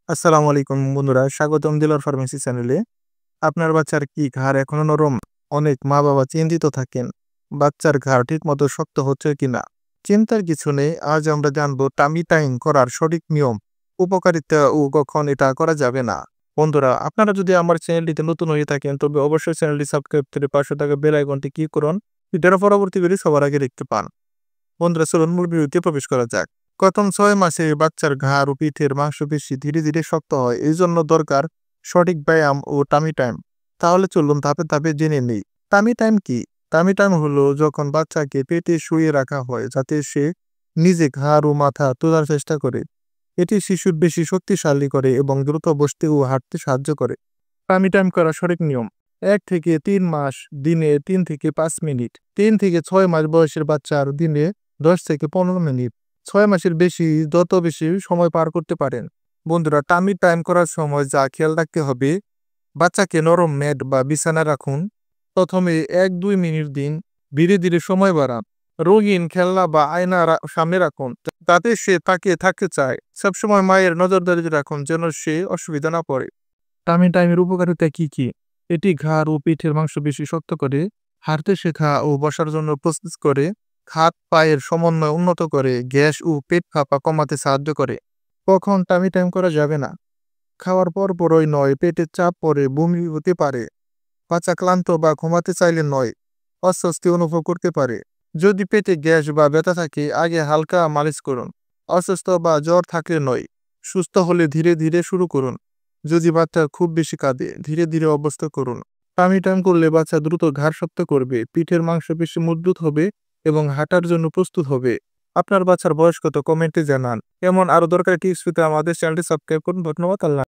আসসালামু আলাইকুম বন্ধুরা, স্বাগতম দিলর ফার্মেসি চ্যানেলে। আপনার বাচ্চার কি ঘাড় এখনো নরম? অনেক মা বাবা চিন্তিত থাকেন বাচ্চার ঘাড় ঠিকমতো শক্ত হচ্ছে কিনা। চিন্তার কিছু নেই, আজ আমরা জানবো টামি টাইম করার সঠিক নিয়ম, উপকারিতা ও কখন এটা করা যাবে না। বন্ধুরা, আপনারা যদি আমার চ্যানেলটিতে নতুন হয়ে থাকেন তবে অবশ্যই চ্যানেলটি সাবস্ক্রাইব করে পাশে থাকা বেল আইকনটি ক্লিক করুন, ভিডিওর পরবর্তী ভিডিও সবার আগে দেখতে পান। বন্ধুরা, চলুন মূল ভিডিওতে প্রবেশ করা যাক। প্রথম 6 মাসে বাচ্চার ঘাড় ও পিঠের মাংসপেশি ধীরে ধীরে শক্ত হয়, এই জন্য দরকার সঠিক ব্যায়াম ও টামি টাইম। তাহলে চলুন ধাপে ধাপে জেনে নেই। টামি টাইম কি? টামি টাইম হলো যখন বাচ্চাকে পেটে শুয়ে রাখা হয় যাতে সে নিজে ঘাড় ও মাথা তোলার চেষ্টা করে। এটি শিশুর বেশি শক্তিশালী করে এবং দ্রুত বসতে ও হাঁটতে সাহায্য করে। টামি টাইম করা সঠিক নিয়ম: 1 থেকে 3 মাস দিনে 3 থেকে 5 মিনিট, 3 থেকে 6 মাস বয়সের বাচ্চার দিনে 10 থেকে 15 মিনিট, 6 মাসের বেশি যত বেশি সময় পার করতে পারেন। বন্ধুরা, টামি টাইম করার সময় যা খেয়াল রাখতে হবে: বাচ্চাকে নরম ম্যাট বা বিছানা রাখুন। প্রথমে 1-2 মিনিট দিন, ধীরে ধীরে সময় বাড়ান। রঙিন খেলনা বা আয়না সামনে রাখুন যাতে সে তাকিয়ে থাকতে চায়। সবসময় মায়ের নজরদারি রাখুন যেন সে অসুবিধা না পড়ে। টামি টাইমের উপকারিতা কি কি? এটি ঘাড় ও পিঠের মাংসপেশি শক্ত করে, হাঁটতে শেখা ও বসার জন্য প্রস্তুত করে, হাত পায়ের সমন্বয় উন্নত করে, গ্যাস ও পেট ফাঁপা কমাতে সাহায্য করে। কখন টামি টাইম করা যাবে না? খাওয়ার পর পরই নয়, পেটের চাপ পড়ে বমি হতে পারে, বাচ্চা ক্লান্ত বা ঘুমাতে চাইলে নয়, অস্বস্তি অনুভব করতে পারে। যদি পেটে গ্যাস বা ব্যথা থাকে আগে হালকা মালিশ করুন। অসুস্থ বা জ্বর থাকলে নয়, সুস্থ হলে ধীরে ধীরে শুরু করুন। যদি বাচ্চা খুব বেশি কাঁদে ধীরে ধীরে অবস্থা করুন। টামি টাইম করলে বাচ্চা দ্রুত ঘাড় শক্ত করবে, পিঠের মাংসপেশি মজবুত হবে এবং হাঁটার জন্য প্রস্তুত হবে। আপনার বাচ্চার বয়স কত কমেন্টে জানান। এমন আরো দরকারি টিপস পেতে আমাদের চ্যানেলটি সাবস্ক্রাইব করুন। ধন্যবাদ। আল্লাহ।